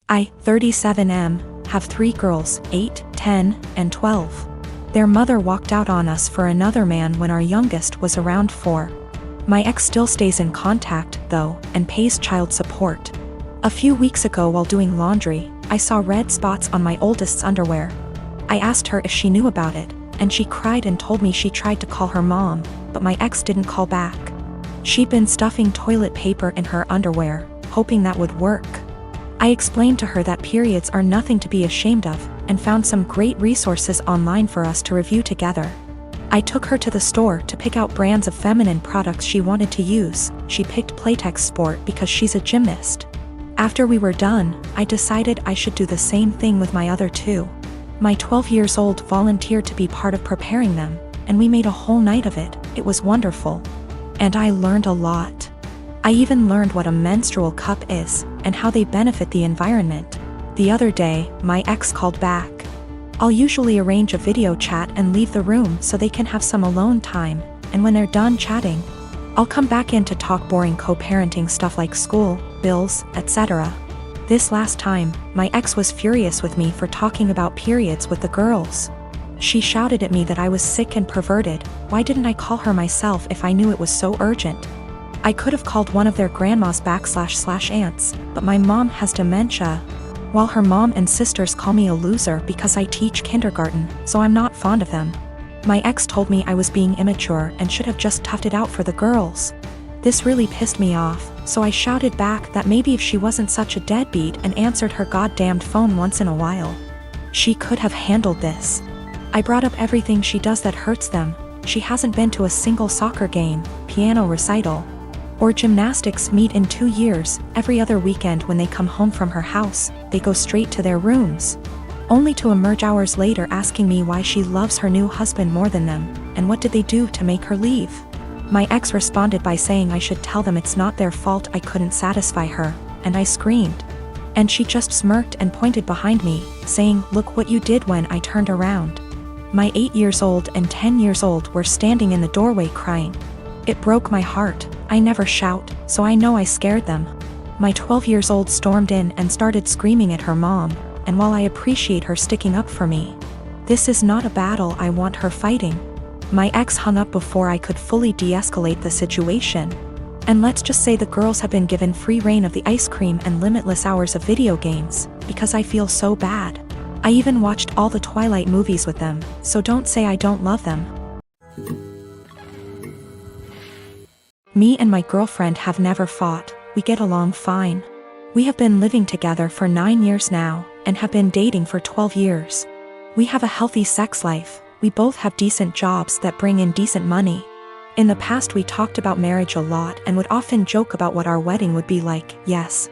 I, 37M, have 3 girls, 8, 10, and 12. Their mother walked out on us for another man when our youngest was around 4. My ex still stays in contact, though, and pays child support. A few weeks ago while doing laundry, I saw red spots on my oldest's underwear. I asked her if she knew about it, and she cried and told me she tried to call her mom, but my ex didn't call back. She'd been stuffing toilet paper in her underwear, hoping that would work. I explained to her that periods are nothing to be ashamed of, and found some great resources online for us to review together. I took her to the store to pick out brands of feminine products she wanted to use. She picked Playtex Sport because she's a gymnast. After we were done, I decided I should do the same thing with my other 2. My 12 years old volunteered to be part of preparing them, and we made a whole night of it. It was wonderful. And I learned a lot. I even learned what a menstrual cup is, and how they benefit the environment. The other day, my ex called back. I'll usually arrange a video chat and leave the room so they can have some alone time, and when they're done chatting, I'll come back in to talk boring co-parenting stuff like school, bills, etc. This last time, my ex was furious with me for talking about periods with the girls. She shouted at me that I was sick and perverted. Why didn't I call her myself if I knew it was so urgent? I could have called one of their grandmas / aunts, but my mom has dementia, while her mom and sisters call me a loser because I teach kindergarten, so I'm not fond of them. My ex told me I was being immature and should have just toughed it out for the girls. This really pissed me off, so I shouted back that maybe if she wasn't such a deadbeat and answered her goddamned phone once in a while, she could have handled this. I brought up everything she does that hurts them. She hasn't been to a single soccer game, piano recital, or gymnastics meet in 2 years. Every other weekend when they come home from her house, they go straight to their rooms, only to emerge hours later asking me why she loves her new husband more than them, and what did they do to make her leave. My ex responded by saying I should tell them it's not their fault I couldn't satisfy her, and I screamed. And she just smirked and pointed behind me, saying, "Look what you did," when I turned around. My 8 years old and 10 years old were standing in the doorway crying. It broke my heart. I never shout, so I know I scared them. My 12 years old stormed in and started screaming at her mom, and while I appreciate her sticking up for me, this is not a battle I want her fighting. My ex hung up before I could fully de-escalate the situation. And let's just say the girls have been given free reign of the ice cream and limitless hours of video games, because I feel so bad. I even watched all the Twilight movies with them, so don't say I don't love them. Me and my girlfriend have never fought. We get along fine. We have been living together for 9 years now, and have been dating for 12 years. We have a healthy sex life. We both have decent jobs that bring in decent money. In the past we talked about marriage a lot and would often joke about what our wedding would be like. Yes,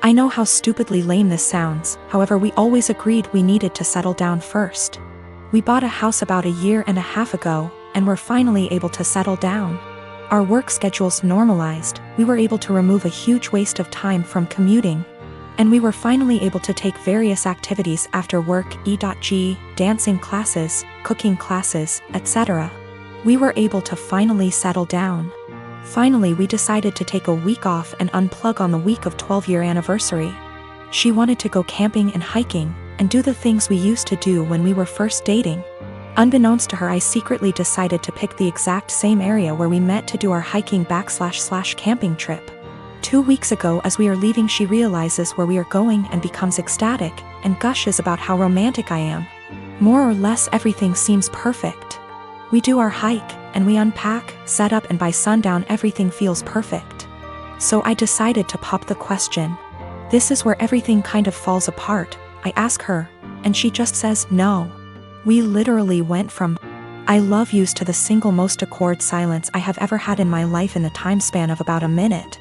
I know how stupidly lame this sounds, however we always agreed we needed to settle down first. We bought a house about a year and a half ago, and were finally able to settle down. Our work schedules normalized, we were able to remove a huge waste of time from commuting, and we were finally able to take various activities after work, e.g., dancing classes, cooking classes, etc. We were able to finally settle down. Finally we decided to take a week off and unplug on the week of 12-year anniversary. She wanted to go camping and hiking, and do the things we used to do when we were first dating. Unbeknownst to her, I secretly decided to pick the exact same area where we met to do our hiking / camping trip. 2 weeks ago as we are leaving, she realizes where we are going and becomes ecstatic, and gushes about how romantic I am. More or less everything seems perfect. We do our hike, and we unpack, set up, and by sundown everything feels perfect. So I decided to pop the question. This is where everything kind of falls apart. I ask her, and she just says no. We literally went from "I love yous" to the single most awkward silence I have ever had in my life in the time span of about a minute.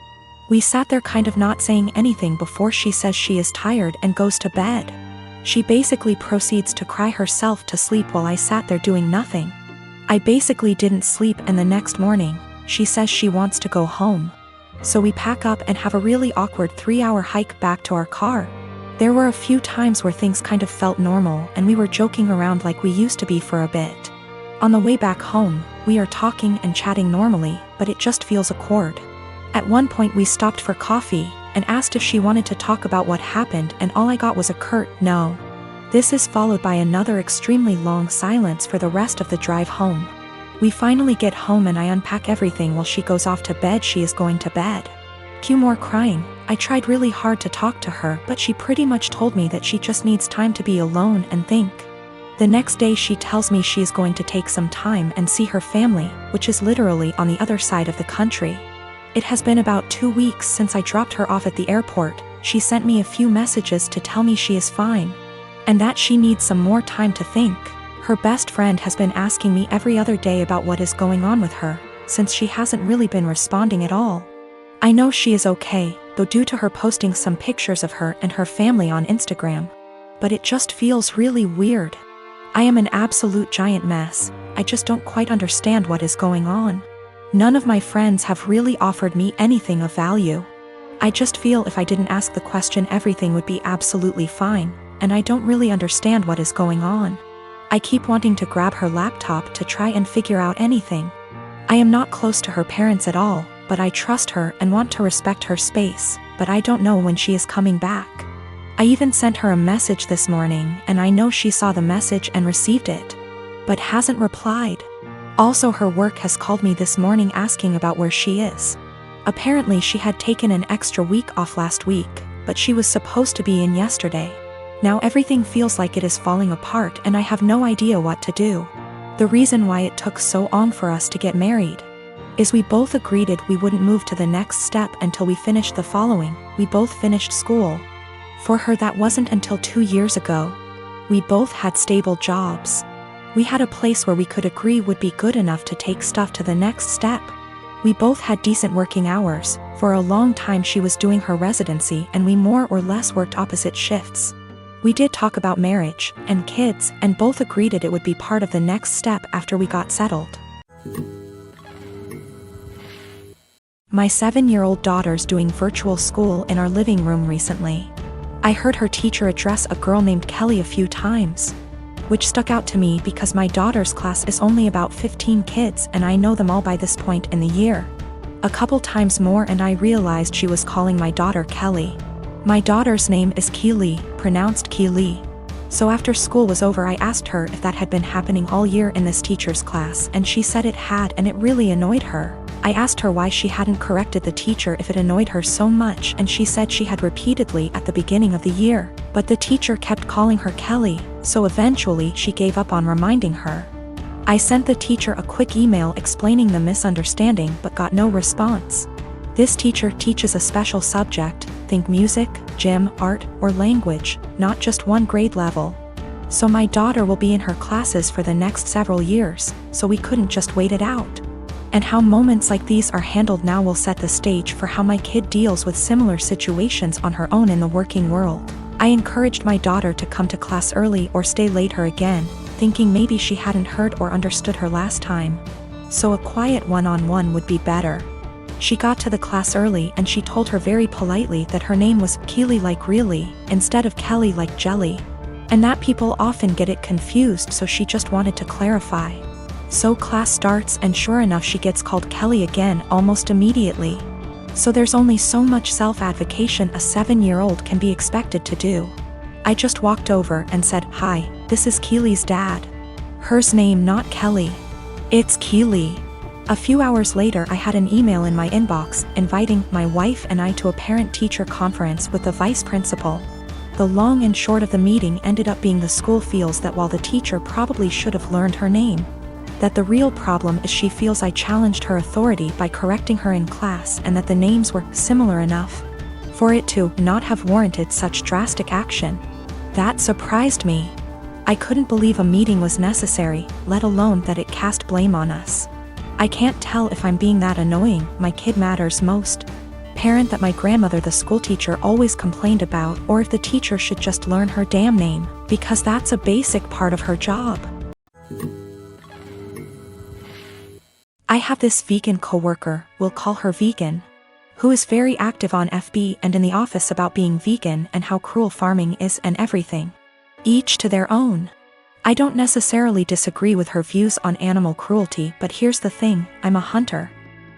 We sat there kind of not saying anything before she says she is tired and goes to bed. She basically proceeds to cry herself to sleep while I sat there doing nothing. I basically didn't sleep, and the next morning, she says she wants to go home. So we pack up and have a really awkward 3-hour hike back to our car. There were a few times where things kind of felt normal and we were joking around like we used to be for a bit. On the way back home, we are talking and chatting normally, but it just feels awkward. At one point we stopped for coffee, and asked if she wanted to talk about what happened, and all I got was a curt no. This is followed by another extremely long silence for the rest of the drive home. We finally get home and I unpack everything while she goes off to bed. She is going to bed. Cue more crying. I tried really hard to talk to her, but she pretty much told me that she just needs time to be alone and think. The next day she tells me she is going to take some time and see her family, which is literally on the other side of the country. It has been about 2 weeks since I dropped her off at the airport. She sent me a few messages to tell me she is fine, and that she needs some more time to think. Her best friend has been asking me every other day about what is going on with her, since she hasn't really been responding at all. I know she is okay, though, due to her posting some pictures of her and her family on Instagram. But it just feels really weird. I am an absolute giant mess. I just don't quite understand what is going on. None of my friends have really offered me anything of value. I just feel if I didn't ask the question, everything would be absolutely fine, and I don't really understand what is going on. I keep wanting to grab her laptop to try and figure out anything. I am not close to her parents at all, but I trust her and want to respect her space, but I don't know when she is coming back. I even sent her a message this morning, and I know she saw the message and received it, but hasn't replied. Also, her work has called me this morning asking about where she is. Apparently she had taken an extra week off last week, but she was supposed to be in yesterday. Now everything feels like it is falling apart and I have no idea what to do. The reason why it took so long for us to get married is we both agreed we wouldn't move to the next step until we finished the following. We both finished school. For her, that wasn't until 2 years ago. We both had stable jobs. We had a place where we could agree would be good enough to take stuff to the next step. We both had decent working hours. For a long time she was doing her residency and we more or less worked opposite shifts. We did talk about marriage and kids, and both agreed it would be part of the next step after we got settled. My 7-year-old daughter's doing virtual school in our living room recently. I heard her teacher address a girl named Kelly a few times, which stuck out to me because my daughter's class is only about 15 kids and I know them all by this point in the year. A couple times more and I realized she was calling my daughter Kelly. My daughter's name is Keely, pronounced Keely. So after school was over I asked her if that had been happening all year in this teacher's class, and she said it had, and it really annoyed her. I asked her why she hadn't corrected the teacher if it annoyed her so much, and she said she had repeatedly at the beginning of the year, but the teacher kept calling her Kelly, so eventually she gave up on reminding her. I sent the teacher a quick email explaining the misunderstanding but got no response. This teacher teaches a special subject, think music, gym, art, or language, not just one grade level. So my daughter will be in her classes for the next several years, so we couldn't just wait it out. And how moments like these are handled now will set the stage for how my kid deals with similar situations on her own in the working world. I encouraged my daughter to come to class early or stay later again, thinking maybe she hadn't heard or understood her last time. So a quiet one-on-one would be better. She got to the class early and she told her very politely that her name was Keely like really, instead of Kelly like jelly. And that people often get it confused, so she just wanted to clarify. So class starts and sure enough she gets called Kelly again almost immediately. So there's only so much self-advocation a 7-year-old can be expected to do. I just walked over and said, "Hi, this is Keely's dad. Her's name not Kelly. It's Keely." A few hours later I had an email in my inbox inviting my wife and I to a parent-teacher conference with the vice principal. The long and short of the meeting ended up being the school feels that while the teacher probably should have learned her name, that the real problem is she feels I challenged her authority by correcting her in class, and that the names were similar enough for it to not have warranted such drastic action. That surprised me. I couldn't believe a meeting was necessary, let alone that it cast blame on us. I can't tell if I'm being that annoying. My kid matters most parent that my grandmother the school teacher always complained about, or if the teacher should just learn her damn name, because that's a basic part of her job. I have this vegan coworker, we'll call her Vegan, who is very active on FB and in the office about being vegan and how cruel farming is and everything. Each to their own. I don't necessarily disagree with her views on animal cruelty, but here's the thing, I'm a hunter.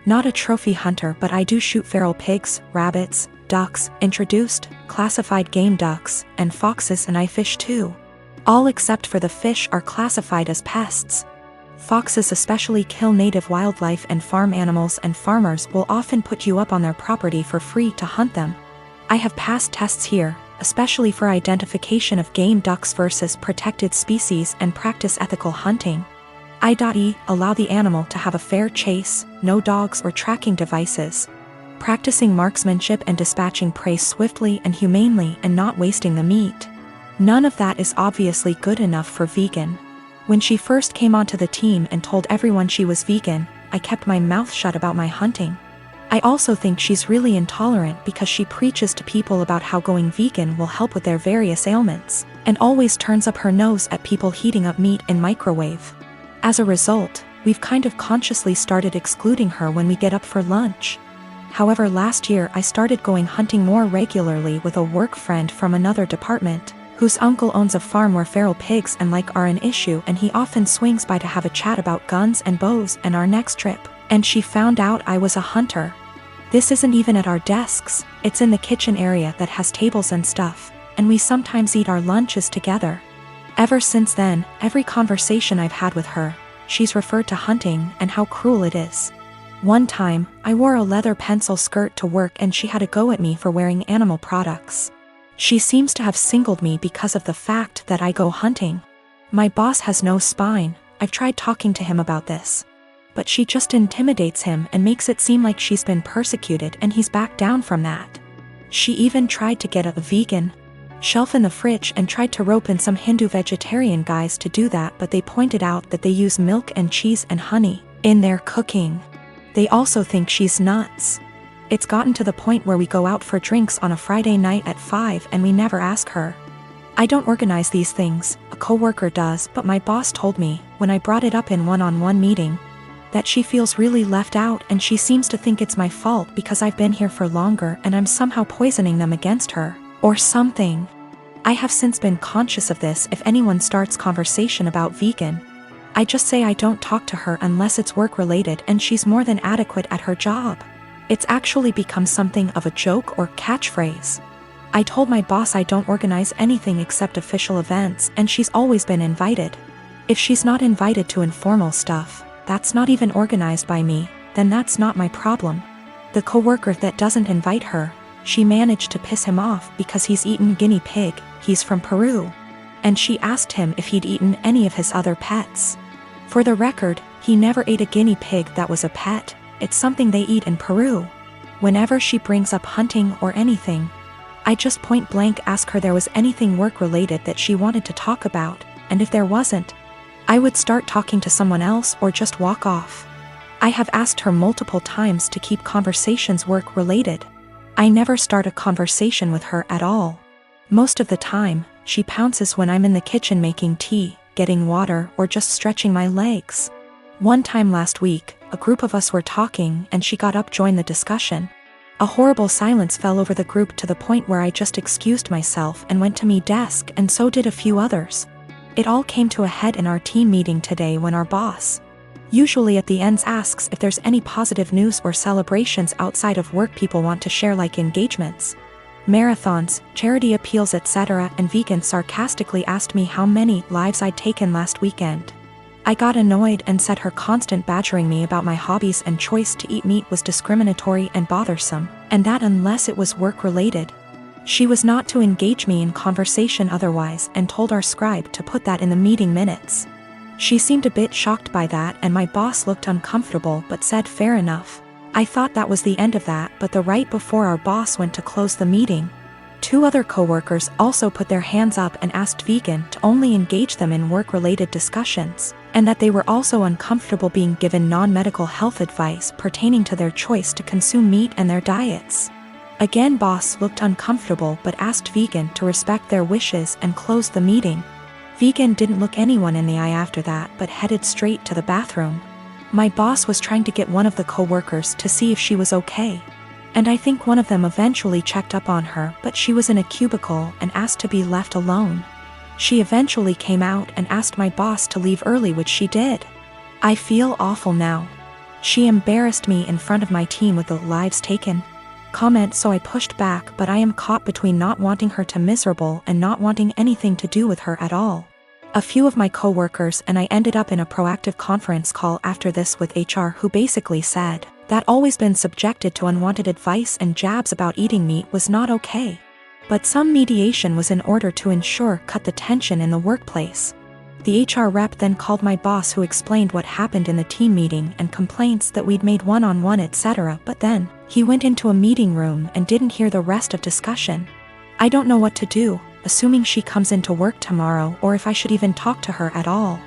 Not a trophy hunter, but I do shoot feral pigs, rabbits, ducks, introduced, classified game ducks, and foxes, and I fish too. All except for the fish are classified as pests. Foxes especially kill native wildlife and farm animals, and farmers will often put you up on their property for free to hunt them. I have passed tests here, especially for identification of game ducks versus protected species, and practice ethical hunting. I.e. allow the animal to have a fair chase, no dogs or tracking devices. Practicing marksmanship and dispatching prey swiftly and humanely and not wasting the meat. None of that is obviously good enough for vegan. When she first came onto the team and told everyone she was vegan, I kept my mouth shut about my hunting. I also think she's really intolerant because she preaches to people about how going vegan will help with their various ailments, and always turns up her nose at people heating up meat in microwave. As a result, we've kind of consciously started excluding her when we get up for lunch. However, last year I started going hunting more regularly with a work friend from another department, whose uncle owns a farm where feral pigs and like are an issue, and he often swings by to have a chat about guns and bows and our next trip. And she found out I was a hunter. This isn't even at our desks, it's in the kitchen area that has tables and stuff, and we sometimes eat our lunches together. Ever since then, every conversation I've had with her, she's referred to hunting and how cruel it is. One time, I wore a leather pencil skirt to work and she had a go at me for wearing animal products. She seems to have singled me because of the fact that I go hunting. My boss has no spine. I've tried talking to him about this. But she just intimidates him and makes it seem like she's been persecuted, and he's backed down from that. She even tried to get a vegan shelf in the fridge and tried to rope in some Hindu vegetarian guys to do that, but they pointed out that they use milk and cheese and honey in their cooking. They also think she's nuts. It's gotten to the point where we go out for drinks on a Friday night at 5 and we never ask her. I don't organize these things, a coworker does, but my boss told me, when I brought it up in one-on-one meeting, that she feels really left out and she seems to think it's my fault because I've been here for longer and I'm somehow poisoning them against her, or something. I have since been conscious of this. If anyone starts conversation about vegan, I just say I don't talk to her unless it's work-related, and she's more than adequate at her job. It's actually become something of a joke or catchphrase. I told my boss I don't organize anything except official events, and she's always been invited. If she's not invited to informal stuff, that's not even organized by me, then that's not my problem. The coworker that doesn't invite her, she managed to piss him off because he's eaten guinea pig, he's from Peru. And she asked him if he'd eaten any of his other pets. For the record, he never ate a guinea pig that was a pet. It's something they eat in Peru. Whenever she brings up hunting or anything, I just point blank ask her there was anything work-related that she wanted to talk about, and if there wasn't, I would start talking to someone else or just walk off. I have asked her multiple times to keep conversations work-related. I never start a conversation with her at all. Most of the time, she pounces when I'm in the kitchen making tea, getting water, or just stretching my legs. One time last week, a group of us were talking and she got up to join the discussion. A horrible silence fell over the group to the point where I just excused myself and went to my desk, and so did a few others. It all came to a head in our team meeting today when our boss, usually at the ends, asks if there's any positive news or celebrations outside of work people want to share, like engagements, marathons, charity appeals, etc., and vegan sarcastically asked me how many lives I'd taken last weekend. I got annoyed and said her constant badgering me about my hobbies and choice to eat meat was discriminatory and bothersome, and that unless it was work-related, she was not to engage me in conversation otherwise, and told our scribe to put that in the meeting minutes. She seemed a bit shocked by that, and my boss looked uncomfortable but said fair enough. I thought that was the end of that, but the right before our boss went to close the meeting, 2 other coworkers also put their hands up and asked vegan to only engage them in work-related discussions, and that they were also uncomfortable being given non-medical health advice pertaining to their choice to consume meat and their diets. Again, boss looked uncomfortable but asked vegan to respect their wishes and closed the meeting. Vegan didn't look anyone in the eye after that but headed straight to the bathroom. My boss was trying to get one of the co-workers to see if she was okay, and I think one of them eventually checked up on her, but she was in a cubicle and asked to be left alone. She eventually came out and asked my boss to leave early, which she did. I feel awful now. She embarrassed me in front of my team with the lives taken comment, so I pushed back, but I am caught between not wanting her to miserable and not wanting anything to do with her at all. A few of my coworkers and I ended up in a proactive conference call after this with HR, who basically said that always been subjected to unwanted advice and jabs about eating meat was not okay. But some mediation was in order to ensure cut the tension in the workplace. The HR rep then called my boss, who explained what happened in the team meeting and complaints that we'd made one-on-one etc. But then he went into a meeting room and didn't hear the rest of discussion. I don't know what to do, assuming she comes into work tomorrow, or if I should even talk to her at all.